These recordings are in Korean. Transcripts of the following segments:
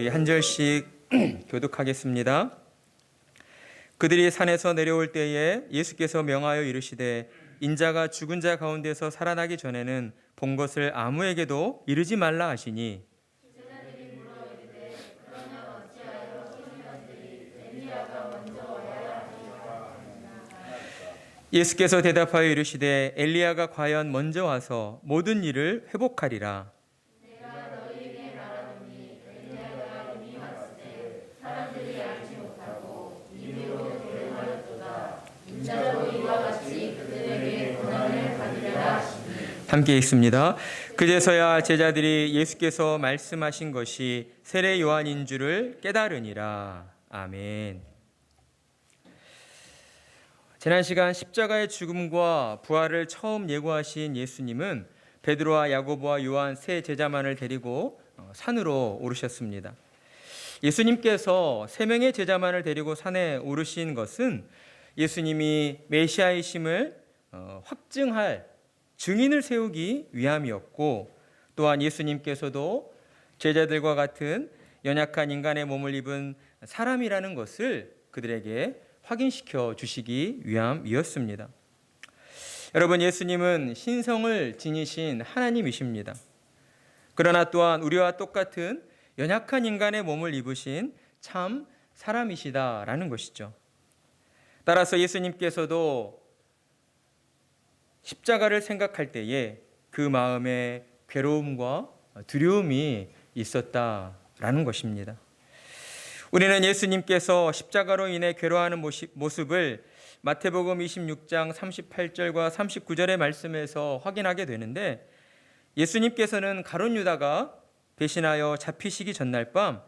우리 한 절씩 교독하겠습니다. 그들이 산에서 내려올 때에 예수께서 명하여 이르시되 인자가 죽은 자 가운데서 살아나기 전에는 본 것을 아무에게도 이르지 말라 하시니 예수께서 대답하여 이르시되 엘리야가 과연 먼저 와서 모든 일을 회복하리라. 함께 읽습니다. 그제서야 제자들이 예수께서 말씀하신 것이 세례 요한인 줄을 깨달으니라. 아멘. 지난 시간 십자가의 죽음과 부활을 처음 예고하신 예수님은 베드로와 야고보와 요한 세 제자만을 데리고 산으로 오르셨습니다. 예수님께서 세 명의 제자만을 데리고 산에 오르신 것은 예수님이 메시아이심을 확증할 증인을 세우기 위함이었고, 또한 예수님께서도 제자들과 같은 연약한 인간의 몸을 입은 사람이라는 것을 그들에게 확인시켜 주시기 위함이었습니다. 여러분, 예수님은 신성을 지니신 하나님이십니다. 그러나 또한 우리와 똑같은 연약한 인간의 몸을 입으신 참 사람이시다라는 것이죠. 따라서 예수님께서도 십자가를 생각할 때에 그 마음에 괴로움과 두려움이 있었다라는 것입니다. 우리는 예수님께서 십자가로 인해 괴로워하는 모습을 마태복음 26장 38절과 39절의 말씀에서 확인하게 되는데, 예수님께서는 가룟 유다가 배신하여 잡히시기 전날 밤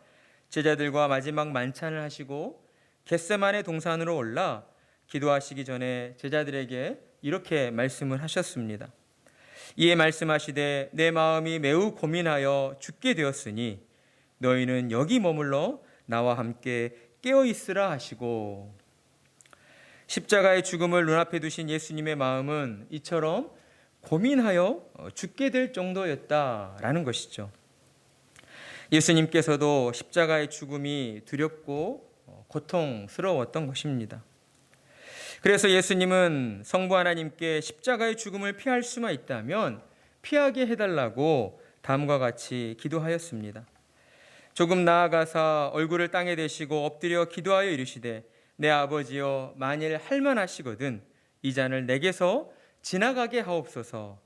제자들과 마지막 만찬을 하시고 겟세마네 동산으로 올라 기도하시기 전에 제자들에게 이렇게 말씀을 하셨습니다. 이에 말씀하시되 내 마음이 매우 고민하여 죽게 되었으니 너희는 여기 머물러 나와 함께 깨어 있으라 하시고, 십자가의 죽음을 눈앞에 두신 예수님의 마음은 이처럼 고민하여 죽게 될 정도였다라는 것이죠. 예수님께서도 십자가의 죽음이 두렵고 고통스러웠던 것입니다. 그래서 예수님은 성부 하나님께 십자가의 죽음을 피할 수만 있다면 피하게 해달라고 다음과 같이 기도하였습니다. 조금 나아가사 얼굴을 땅에 대시고 엎드려 기도하여 이르시되 내 아버지여, 만일 할만하시거든 이 잔을 내게서 지나가게 하옵소서.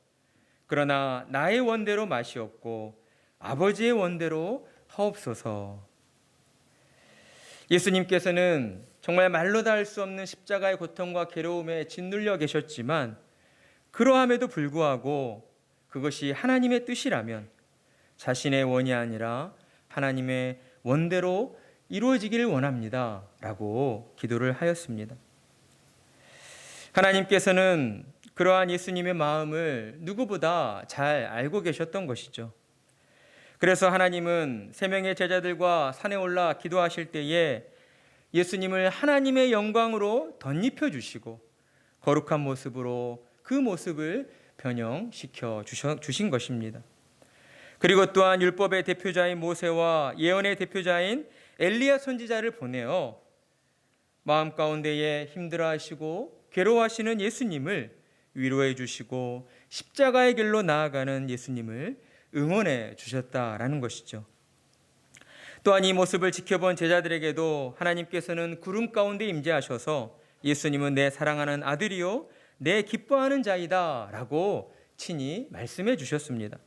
그러나 나의 원대로 마시옵고 아버지의 원대로 하옵소서. 예수님께서는 정말 말로 다 할 수 없는 십자가의 고통과 괴로움에 짓눌려 계셨지만, 그러함에도 불구하고 그것이 하나님의 뜻이라면 자신의 원이 아니라 하나님의 원대로 이루어지기를 원합니다 라고 기도를 하였습니다. 하나님께서는 그러한 예수님의 마음을 누구보다 잘 알고 계셨던 것이죠. 그래서 하나님은 세 명의 제자들과 산에 올라 기도하실 때에 예수님을 하나님의 영광으로 덧입혀 주시고 거룩한 모습으로 그 모습을 변형시켜 주신 것입니다. 그리고 또한 율법의 대표자인 모세와 예언의 대표자인 엘리야 선지자를 보내어 마음 가운데에 힘들어하시고 괴로워하시는 예수님을 위로해 주시고 십자가의 길로 나아가는 예수님을 응원해 주셨다라는 것이죠. 또한 이 모습을 지켜본 제자들에게도 하나님께서는 구름 가운데 임재하셔서 예수님은 내 사랑하는 아들이요 내 기뻐하는 자이다 라고 친히 말씀해 주셨습니다.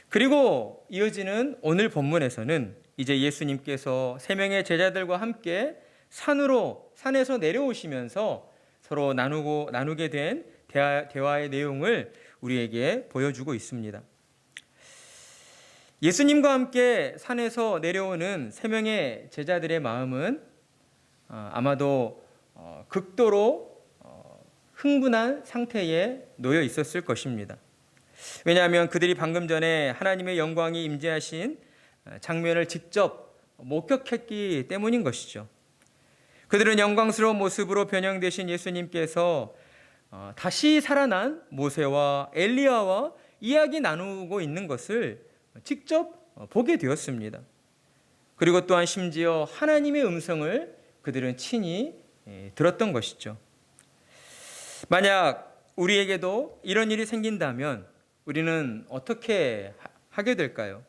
그리고 이어지는 오늘 본문에서는 이제 예수님께서 세 명의 제자들과 함께 산에서 내려오시면서 서로 나누게 된 대화의 내용을 우리에게 보여주고 있습니다. 예수님과 함께 산에서 내려오는 세 명의 제자들의 마음은 아마도 극도로 흥분한 상태에 놓여 있었을 것입니다. 왜냐하면 그들이 방금 전에 하나님의 영광이 임재하신 장면을 직접 목격했기 때문인 것이죠. 그들은 영광스러운 모습으로 변형되신 예수님께서 다시 살아난 모세와 엘리야와 이야기 나누고 있는 것을 직접 보게 되었습니다. 그리고 또한 심지어 하나님의 음성을 그들은 친히 들었던 것이죠. 만약 우리에게도 이런 일이 생긴다면 우리는 어떻게 하게 될까요?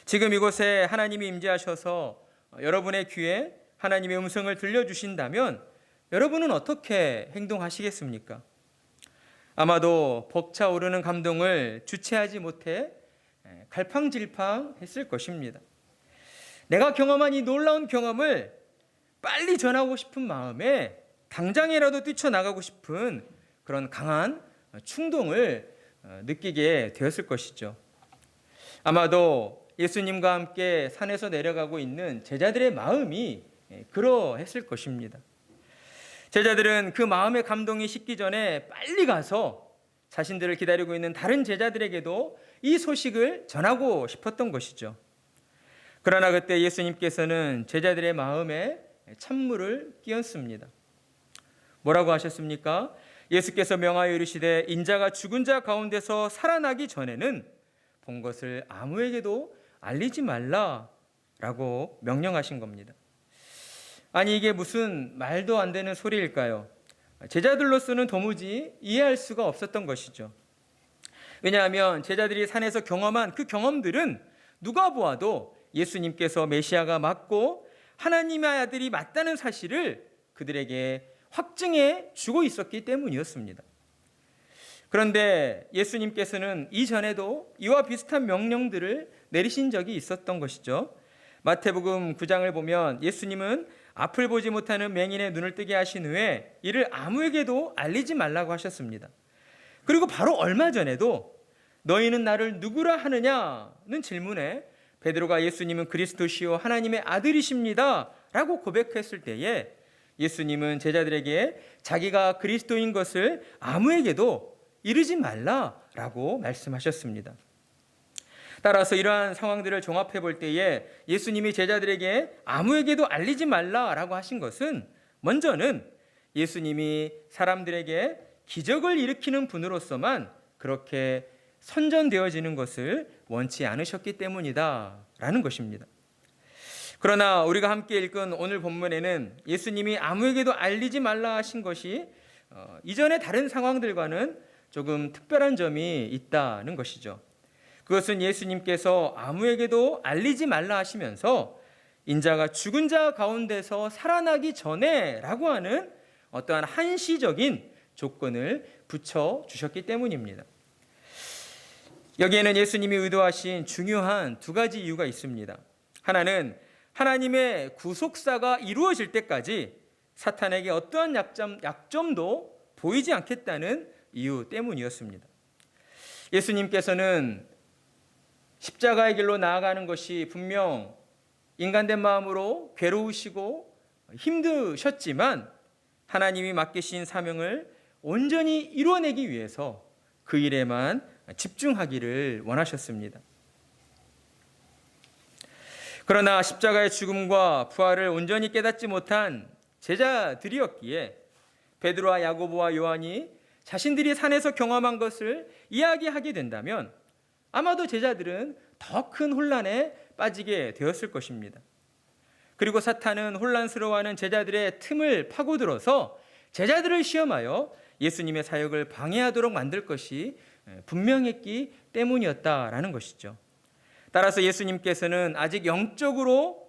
지금 이곳에 하나님이 임재하셔서 여러분의 귀에 하나님의 음성을 들려주신다면 여러분은 어떻게 행동하시겠습니까? 아마도 벅차오르는 감동을 주체하지 못해 갈팡질팡했을 것입니다. 내가 경험한 이 놀라운 경험을 빨리 전하고 싶은 마음에 당장이라도 뛰쳐나가고 싶은 그런 강한 충동을 느끼게 되었을 것이죠. 아마도 예수님과 함께 산에서 내려가고 있는 제자들의 마음이 그러했을 것입니다. 제자들은 그 마음의 감동이 식기 전에 빨리 가서 자신들을 기다리고 있는 다른 제자들에게도 이 소식을 전하고 싶었던 것이죠. 그러나 그때 예수님께서는 제자들의 마음에 찬물을 끼얹습니다. 뭐라고 하셨습니까? 예수께서 명하여 이르시되 인자가 죽은 자 가운데서 살아나기 전에는 본 것을 아무에게도 알리지 말라라고 명령하신 겁니다. 아니 이게 무슨 말도 안 되는 소리일까요? 제자들로서는 도무지 이해할 수가 없었던 것이죠. 왜냐하면 제자들이 산에서 경험한 그 경험들은 누가 보아도 예수님께서 메시아가 맞고 하나님의 아들이 맞다는 사실을 그들에게 확증해 주고 있었기 때문이었습니다. 그런데 예수님께서는 이전에도 이와 비슷한 명령들을 내리신 적이 있었던 것이죠. 마태복음 9장을 보면 예수님은 앞을 보지 못하는 맹인의 눈을 뜨게 하신 후에 이를 아무에게도 알리지 말라고 하셨습니다. 그리고 바로 얼마 전에도 너희는 나를 누구라 하느냐는 질문에 베드로가 예수님은 그리스도시요 하나님의 아들이십니다 라고 고백했을 때에 예수님은 제자들에게 자기가 그리스도인 것을 아무에게도 이르지 말라라고 말씀하셨습니다. 따라서 이러한 상황들을 종합해 볼 때에 예수님이 제자들에게 아무에게도 알리지 말라라고 하신 것은 먼저는 예수님이 사람들에게 기적을 일으키는 분으로서만 그렇게 선전되어지는 것을 원치 않으셨기 때문이다라는 것입니다. 그러나 우리가 함께 읽은 오늘 본문에는 예수님이 아무에게도 알리지 말라 하신 것이 이전의 다른 상황들과는 조금 특별한 점이 있다는 것이죠. 그것은 예수님께서 아무에게도 알리지 말라 하시면서 인자가 죽은 자 가운데서 살아나기 전에라고 하는 어떠한 한시적인 조건을 붙여주셨기 때문입니다. 여기에는 예수님이 의도하신 중요한 두 가지 이유가 있습니다. 하나는 하나님의 구속사가 이루어질 때까지 사탄에게 어떠한 약점도 보이지 않겠다는 이유 때문이었습니다. 예수님께서는 십자가의 길로 나아가는 것이 분명 인간된 마음으로 괴로우시고 힘드셨지만 하나님이 맡기신 사명을 온전히 이루어내기 위해서 그 일에만 집중하기를 원하셨습니다. 그러나 십자가의 죽음과 부활을 온전히 깨닫지 못한 제자들이었기에 베드로와 야고보와 요한이 자신들이 산에서 경험한 것을 이야기하게 된다면 아마도 제자들은 더 큰 혼란에 빠지게 되었을 것입니다. 그리고 사탄은 혼란스러워하는 제자들의 틈을 파고들어서 제자들을 시험하여 예수님의 사역을 방해하도록 만들 것이 분명했기 때문이었다라는 것이죠. 따라서 예수님께서는 아직 영적으로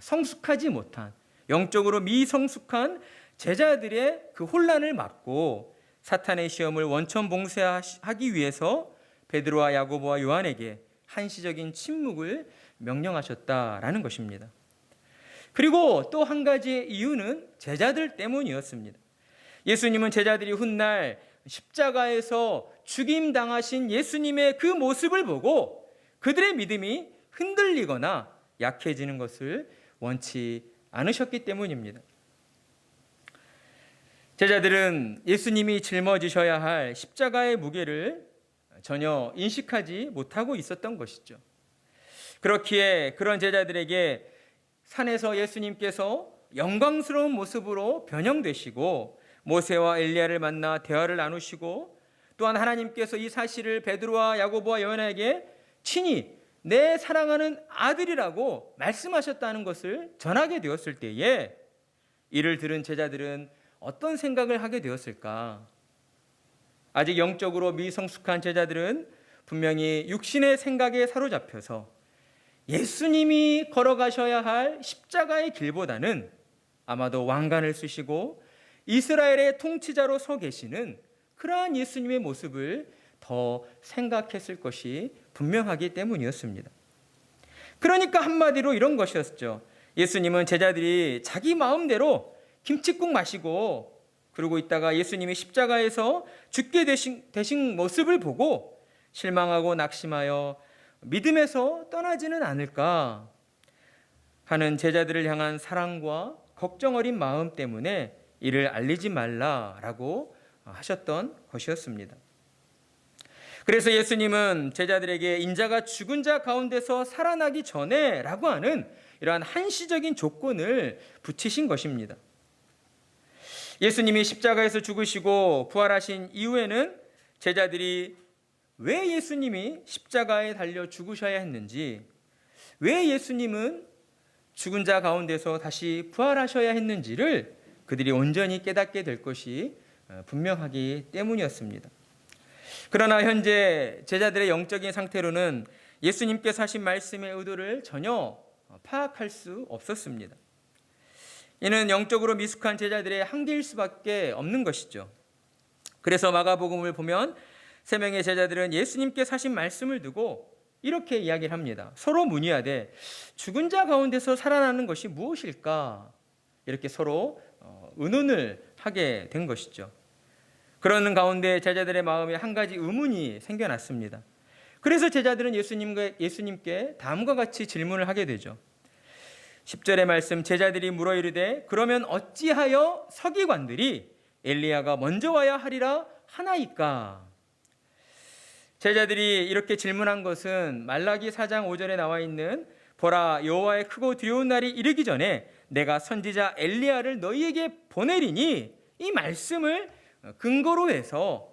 성숙하지 못한, 영적으로 미성숙한 제자들의 그 혼란을 막고 사탄의 시험을 원천봉쇄하기 위해서 베드로와 야고보와 요한에게 한시적인 침묵을 명령하셨다라는 것입니다. 그리고 또 한 가지의 이유는 제자들 때문이었습니다. 예수님은 제자들이 훗날 십자가에서 죽임당하신 예수님의 그 모습을 보고 그들의 믿음이 흔들리거나 약해지는 것을 원치 않으셨기 때문입니다. 제자들은 예수님이 짊어지셔야 할 십자가의 무게를 전혀 인식하지 못하고 있었던 것이죠. 그렇기에 그런 제자들에게 산에서 예수님께서 영광스러운 모습으로 변형되시고 모세와 엘리야를 만나 대화를 나누시고 또한 하나님께서 이 사실을 베드로와 야고보와 요한에게 친히 내 사랑하는 아들이라고 말씀하셨다는 것을 전하게 되었을 때에 이를 들은 제자들은 어떤 생각을 하게 되었을까? 아직 영적으로 미성숙한 제자들은 분명히 육신의 생각에 사로잡혀서 예수님이 걸어가셔야 할 십자가의 길보다는 아마도 왕관을 쓰시고 이스라엘의 통치자로 서 계시는 그러한 예수님의 모습을 더 생각했을 것이 분명하기 때문이었습니다. 그러니까 한마디로 이런 것이었죠. 예수님은 제자들이 자기 마음대로 김칫국 마시고 그러고 있다가 예수님이 십자가에서 죽게 되신 모습을 보고 실망하고 낙심하여 믿음에서 떠나지는 않을까 하는 제자들을 향한 사랑과 걱정 어린 마음 때문에 이를 알리지 말라라고 하셨던 것이었습니다. 그래서 예수님은 제자들에게 인자가 죽은 자 가운데서 살아나기 전에 라고 하는 이러한 한시적인 조건을 붙이신 것입니다. 예수님이 십자가에서 죽으시고 부활하신 이후에는 제자들이 왜 예수님이 십자가에 달려 죽으셔야 했는지, 왜 예수님은 죽은 자 가운데서 다시 부활하셔야 했는지를 그들이 온전히 깨닫게 될 것이 분명하기 때문이었습니다. 그러나 현재 제자들의 영적인 상태로는 예수님께서 하신 말씀의 의도를 전혀 파악할 수 없었습니다. 이는 영적으로 미숙한 제자들의 한계일 수밖에 없는 것이죠. 그래서 마가복음을 보면 세 명의 제자들은 예수님께서 하신 말씀을 두고 이렇게 이야기를 합니다. 서로 문의하되 죽은 자 가운데서 살아나는 것이 무엇일까? 이렇게 서로 의논을 하게 된 것이죠. 그러는 가운데 제자들의 마음에 한 가지 의문이 생겨났습니다. 그래서 제자들은 예수님께 다음과 같이 질문을 하게 되죠. 10절의 말씀, 제자들이 물어 이르되 그러면 어찌하여 서기관들이 엘리야가 먼저 와야 하리라 하나이까? 제자들이 이렇게 질문한 것은 말라기 4장 5절에 나와 있는 보라 여호와의 크고 두려운 날이 이르기 전에 내가 선지자 엘리야를 너희에게 보내리니 이 말씀을 근거로 해서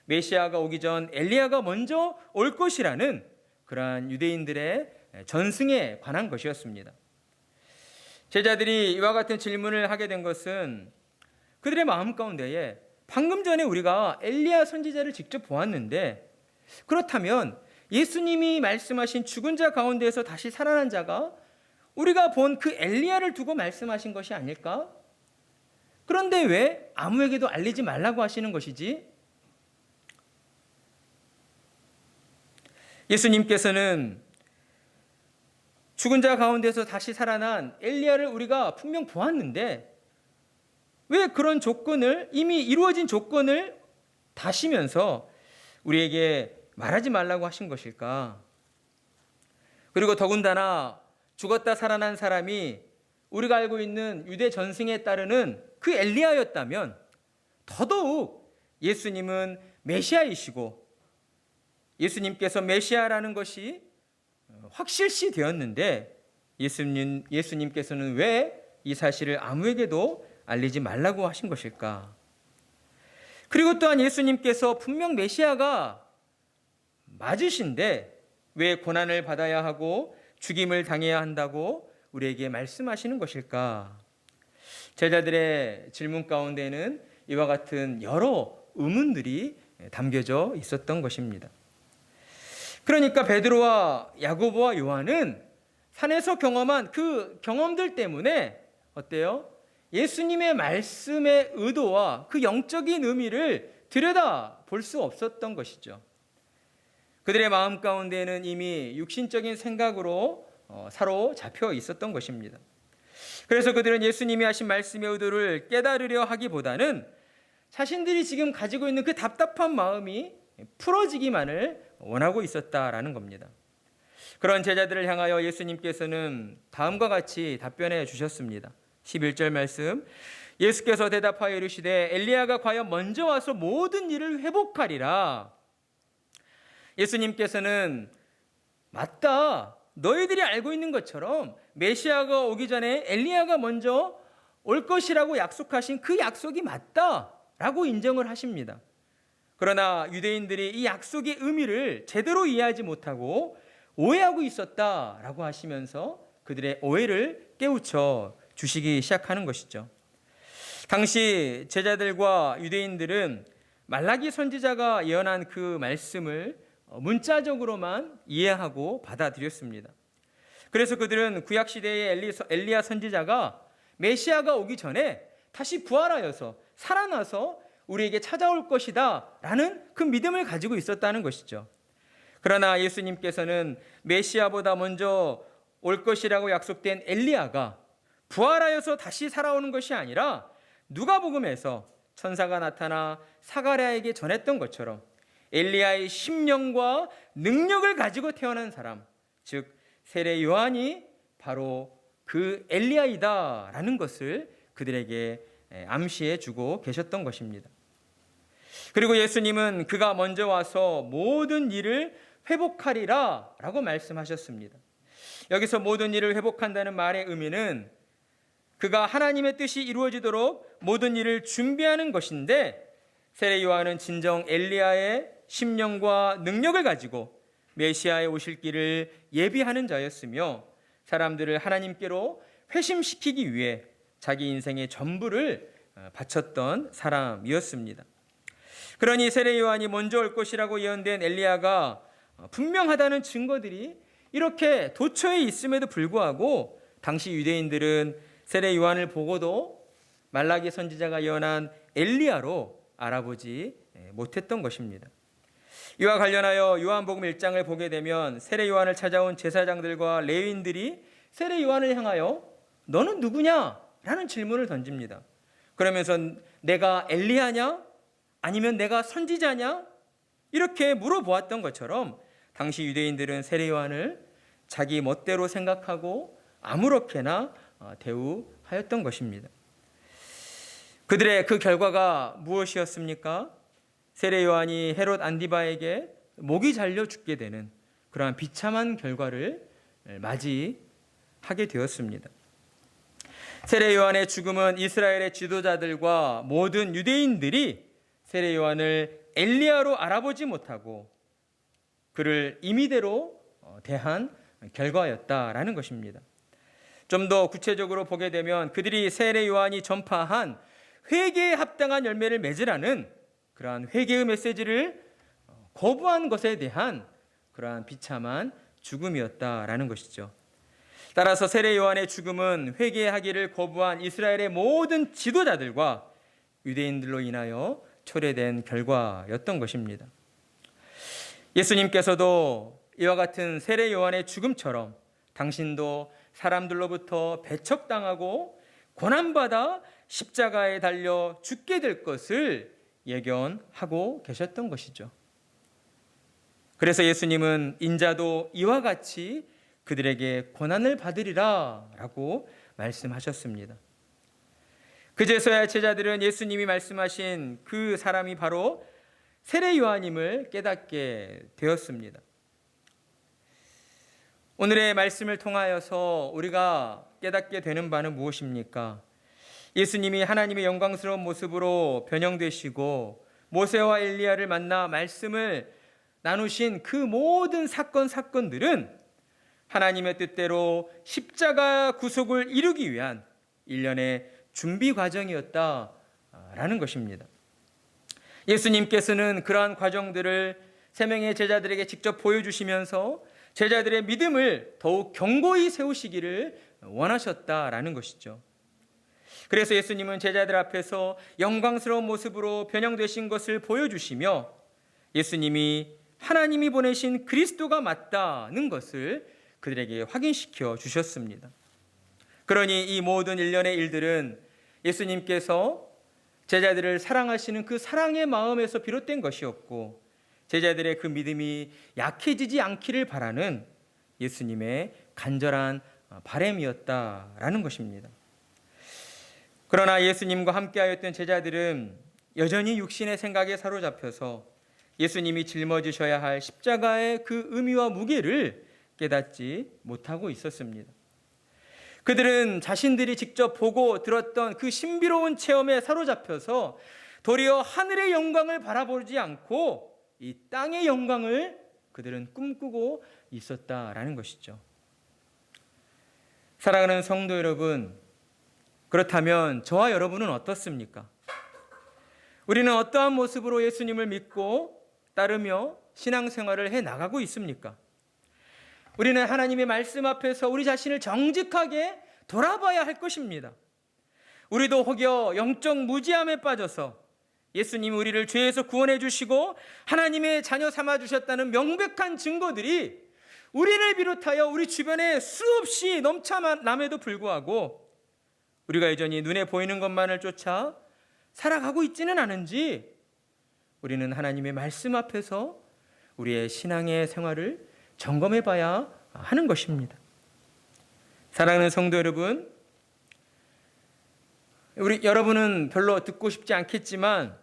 메시아가 오기 전 엘리야가 먼저 올 것이라는 그러한 유대인들의 전승에 관한 것이었습니다. 제자들이 이와 같은 질문을 하게 된 것은 그들의 마음 가운데에 방금 전에 우리가 엘리야 선지자를 직접 보았는데 그렇다면 예수님이 말씀하신 죽은 자 가운데에서 다시 살아난 자가 우리가 본 그 엘리야를 두고 말씀하신 것이 아닐까? 그런데 왜 아무에게도 알리지 말라고 하시는 것이지? 예수님께서는 죽은 자 가운데서 다시 살아난 엘리야를 우리가 분명 보았는데 왜 그런 조건을, 이미 이루어진 조건을 다시면서 우리에게 말하지 말라고 하신 것일까? 그리고 더군다나 죽었다 살아난 사람이 우리가 알고 있는 유대 전승에 따르는 그 엘리야였다면 더더욱 예수님은 메시아이시고 예수님께서 메시아라는 것이 확실시 되었는데 예수님께서는 왜 이 사실을 아무에게도 알리지 말라고 하신 것일까? 그리고 또한 예수님께서 분명 메시아가 맞으신데 왜 고난을 받아야 하고 죽임을 당해야 한다고 우리에게 말씀하시는 것일까? 제자들의 질문 가운데는 이와 같은 여러 의문들이 담겨져 있었던 것입니다. 그러니까 베드로와 야고보와 요한은 산에서 경험한 그 경험들 때문에 어때요? 예수님의 말씀의 의도와 그 영적인 의미를 들여다 볼 수 없었던 것이죠. 그들의 마음 가운데는 이미 육신적인 생각으로 사로잡혀 있었던 것입니다. 그래서 그들은 예수님이 하신 말씀의 의도를 깨달으려 하기보다는 자신들이 지금 가지고 있는 그 답답한 마음이 풀어지기만을 원하고 있었다라는 겁니다. 그런 제자들을 향하여 예수님께서는 다음과 같이 답변해 주셨습니다. 11절 말씀, 예수께서 대답하여 이르시되 엘리야가 과연 먼저 와서 모든 일을 회복하리라. 예수님께서는 맞다, 너희들이 알고 있는 것처럼 메시아가 오기 전에 엘리야가 먼저 올 것이라고 약속하신 그 약속이 맞다라고 인정을 하십니다. 그러나 유대인들이 이 약속의 의미를 제대로 이해하지 못하고 오해하고 있었다라고 하시면서 그들의 오해를 깨우쳐 주시기 시작하는 것이죠. 당시 제자들과 유대인들은 말라기 선지자가 예언한 그 말씀을 문자적으로만 이해하고 받아들였습니다. 그래서 그들은 구약시대의 엘리야 선지자가 메시아가 오기 전에 다시 부활하여서 살아나서 우리에게 찾아올 것이다 라는 그 믿음을 가지고 있었다는 것이죠. 그러나 예수님께서는 메시아보다 먼저 올 것이라고 약속된 엘리야가 부활하여서 다시 살아오는 것이 아니라 누가복음에서 천사가 나타나 사가랴에게 전했던 것처럼 엘리야의 심령과 능력을 가지고 태어난 사람, 즉 세례 요한이 바로 그 엘리야이다라는 것을 그들에게 암시해 주고 계셨던 것입니다. 그리고 예수님은 그가 먼저 와서 모든 일을 회복하리라 라고 말씀하셨습니다. 여기서 모든 일을 회복한다는 말의 의미는 그가 하나님의 뜻이 이루어지도록 모든 일을 준비하는 것인데, 세례 요한은 진정 엘리야의 심령과 능력을 가지고 메시아의 오실 길을 예비하는 자였으며 사람들을 하나님께로 회심시키기 위해 자기 인생의 전부를 바쳤던 사람이었습니다. 그러니 세례 요한이 먼저 올 것이라고 예언된 엘리야가 분명하다는 증거들이 이렇게 도처에 있음에도 불구하고 당시 유대인들은 세례 요한을 보고도 말라기 선지자가 예언한 엘리야로 알아보지 못했던 것입니다. 이와 관련하여 요한복음 1장을 보게 되면 세례 요한을 찾아온 제사장들과 레위인들이 세례 요한을 향하여 너는 누구냐? 라는 질문을 던집니다. 그러면서 내가 엘리야냐? 아니면 내가 선지자냐? 이렇게 물어보았던 것처럼 당시 유대인들은 세례 요한을 자기 멋대로 생각하고 아무렇게나 대우하였던 것입니다. 그들의 그 결과가 무엇이었습니까? 세례 요한이 헤롯 안디바에게 목이 잘려 죽게 되는 그러한 비참한 결과를 맞이하게 되었습니다. 세례 요한의 죽음은 이스라엘의 지도자들과 모든 유대인들이 세례 요한을 엘리야로 알아보지 못하고 그를 임의대로 대한 결과였다라는 것입니다. 좀 더 구체적으로 보게 되면 그들이 세례 요한이 전파한 회개에 합당한 열매를 맺으라는 그러한 회개의 메시지를 거부한 것에 대한 그러한 비참한 죽음이었다라는 것이죠. 따라서 세례 요한의 죽음은 회개하기를 거부한 이스라엘의 모든 지도자들과 유대인들로 인하여 초래된 결과였던 것입니다. 예수님께서도 이와 같은 세례 요한의 죽음처럼 당신도 사람들로부터 배척당하고 고난받아 십자가에 달려 죽게 될 것을 예견하고 계셨던 것이죠. 그래서 예수님은 인자도 이와 같이 그들에게 고난을 받으리라 라고 말씀하셨습니다. 그제서야 제자들은 예수님이 말씀하신 그 사람이 바로 세례 요한임을 깨닫게 되었습니다. 오늘의 말씀을 통하여서 우리가 깨닫게 되는 바는 무엇입니까? 예수님이 하나님의 영광스러운 모습으로 변형되시고 모세와 엘리야를 만나 말씀을 나누신 그 모든 사건들은 하나님의 뜻대로 십자가 구속을 이루기 위한 일련의 준비 과정이었다라는 것입니다. 예수님께서는 그러한 과정들을 세 명의 제자들에게 직접 보여주시면서 제자들의 믿음을 더욱 견고히 세우시기를 원하셨다라는 것이죠. 그래서 예수님은 제자들 앞에서 영광스러운 모습으로 변형되신 것을 보여주시며 예수님이 하나님이 보내신 그리스도가 맞다는 것을 그들에게 확인시켜 주셨습니다. 그러니 이 모든 일련의 일들은 예수님께서 제자들을 사랑하시는 그 사랑의 마음에서 비롯된 것이었고 제자들의 그 믿음이 약해지지 않기를 바라는 예수님의 간절한 바람이었다라는 것입니다. 그러나 예수님과 함께하였던 제자들은 여전히 육신의 생각에 사로잡혀서 예수님이 짊어지셔야 할 십자가의 그 의미와 무게를 깨닫지 못하고 있었습니다. 그들은 자신들이 직접 보고 들었던 그 신비로운 체험에 사로잡혀서 도리어 하늘의 영광을 바라보지 않고 이 땅의 영광을 그들은 꿈꾸고 있었다라는 것이죠. 사랑하는 성도 여러분, 그렇다면 저와 여러분은 어떻습니까? 우리는 어떠한 모습으로 예수님을 믿고 따르며 신앙생활을 해나가고 있습니까? 우리는 하나님의 말씀 앞에서 우리 자신을 정직하게 돌아봐야 할 것입니다. 우리도 혹여 영적 무지함에 빠져서 예수님이 우리를 죄에서 구원해 주시고 하나님의 자녀 삼아 주셨다는 명백한 증거들이 우리를 비롯하여 우리 주변에 수없이 넘쳐남에도 불구하고 우리가 여전히 눈에 보이는 것만을 쫓아 살아가고 있지는 않은지 우리는 하나님의 말씀 앞에서 우리의 신앙의 생활을 점검해 봐야 하는 것입니다. 사랑하는 성도 여러분, 여러분은 별로 듣고 싶지 않겠지만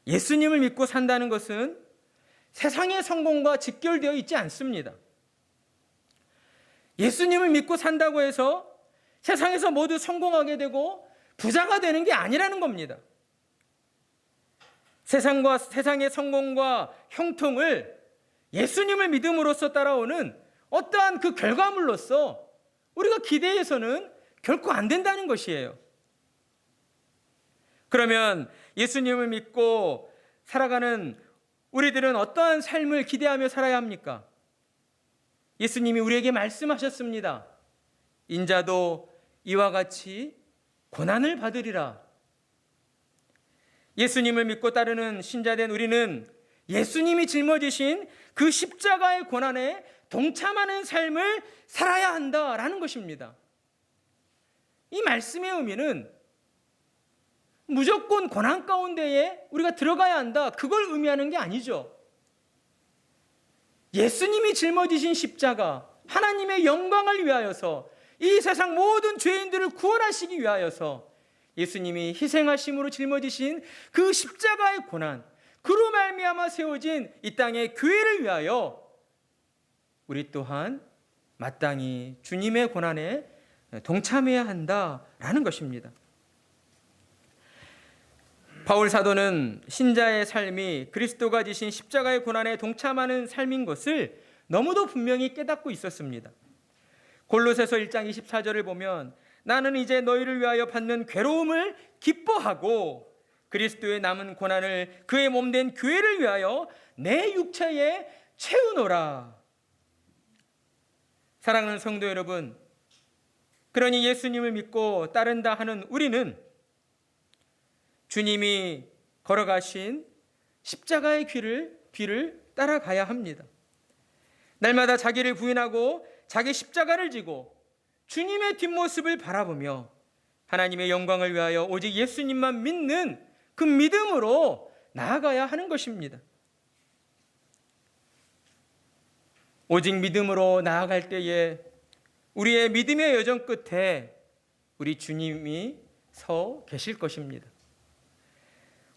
예수님을 믿고 산다는 것은 세상의 성공과 직결되어 있지 않습니다. 예수님을 믿고 산다고 해서 세상에서 모두 성공하게 되고 부자가 되는 게 아니라는 겁니다. 세상의 성공과 형통을 예수님을 믿음으로써 따라오는 어떠한 그 결과물로서 우리가 기대해서는 결코 안 된다는 것이에요. 그러면 예수님을 믿고 살아가는 우리들은 어떠한 삶을 기대하며 살아야 합니까? 예수님이 우리에게 말씀하셨습니다. 인자도 이와 같이 고난을 받으리라. 예수님을 믿고 따르는 신자된 우리는 예수님이 짊어지신 그 십자가의 고난에 동참하는 삶을 살아야 한다라는 것입니다. 이 말씀의 의미는 무조건 고난 가운데에 우리가 들어가야 한다, 그걸 의미하는 게 아니죠. 예수님이 짊어지신 십자가, 하나님의 영광을 위하여서 이 세상 모든 죄인들을 구원하시기 위하여서 예수님이 희생하심으로 짊어지신 그 십자가의 고난, 그로 말미암아 세워진 이 땅의 교회를 위하여 우리 또한 마땅히 주님의 고난에 동참해야 한다라는 것입니다. 바울 사도는 신자의 삶이 그리스도가 지신 십자가의 고난에 동참하는 삶인 것을 너무도 분명히 깨닫고 있었습니다. 골로새서 1장 24절을 보면 나는 이제 너희를 위하여 받는 괴로움을 기뻐하고 그리스도의 남은 고난을 그의 몸된 교회를 위하여 내 육체에 채우노라. 사랑하는 성도 여러분, 그러니 예수님을 믿고 따른다 하는 우리는 주님이 걸어가신 십자가의 길을 따라가야 합니다. 날마다 자기를 부인하고 자기 십자가를 지고 주님의 뒷모습을 바라보며 하나님의 영광을 위하여 오직 예수님만 믿는 그 믿음으로 나아가야 하는 것입니다. 오직 믿음으로 나아갈 때에 우리의 믿음의 여정 끝에 우리 주님이 서 계실 것입니다.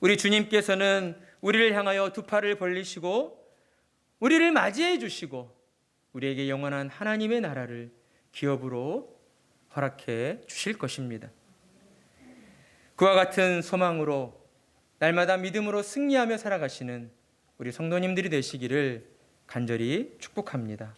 우리 주님께서는 우리를 향하여 두 팔을 벌리시고 우리를 맞이해 주시고 우리에게 영원한 하나님의 나라를 기업으로 허락해 주실 것입니다. 그와 같은 소망으로 날마다 믿음으로 승리하며 살아가시는 우리 성도님들이 되시기를 간절히 축복합니다.